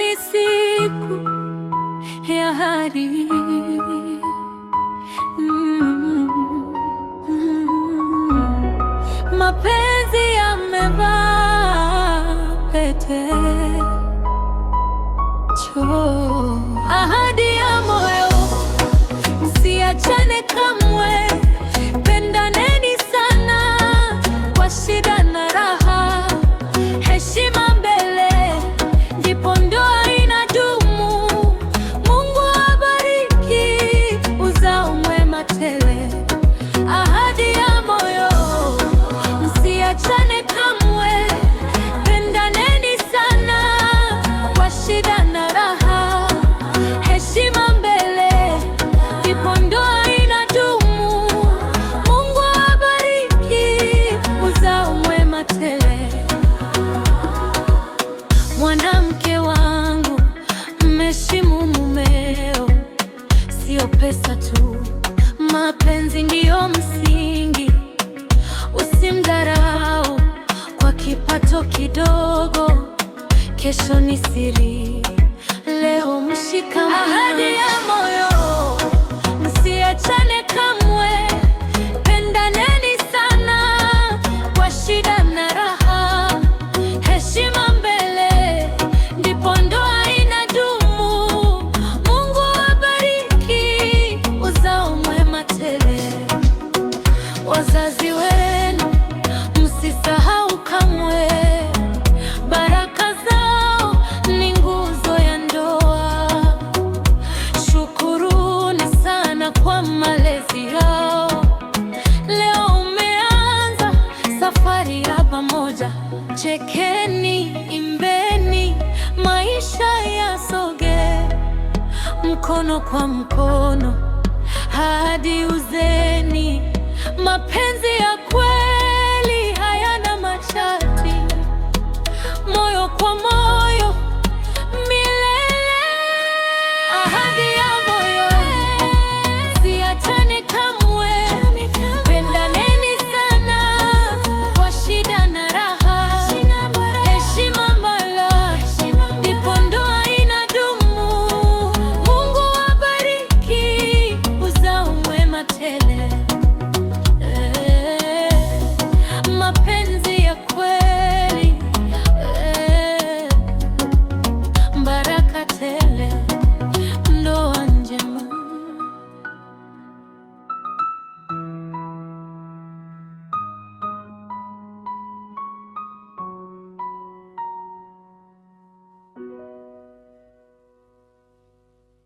hadi siku ya ahadi. Mapenzi yamevaa pete, ahadi ya moyo, msiachane kamwe, pendaneni sana kwa shida na raha, heshima mbele, ndipo ndoa inadumu. Mungu abariki uzao mwema tele. Ahadi ya moyo, msiachane kamwe, pendaneni sana kwa shida na raha, heshima mbele, ndipo ndoa inadumu. Mungu abariki uzao mwema tele. Mwanamke wangu, mheshimu mumeo, sio pesa tu, mapenzi ndiyo msingi. Usimdharau kwa kipato kidogo, kesho ni siri, leo mshikamano. Ahadi ya moyo, msiachane kamwe, pendaneni sana kwa shida na raha, heshima mbele, ndipo ndoa inadumu. Mungu abariki uzao mwema tele. Wazazi wenu msisahau kamwe, baraka zao ni nguzo ya ndoa. Shukuruni sana kwa malezi yao. Leo umeanza safari ya pamoja, chekeni, imbeni, maisha yasoge mkono kwa mkono hadi uzeni. Mapenzi ya kweli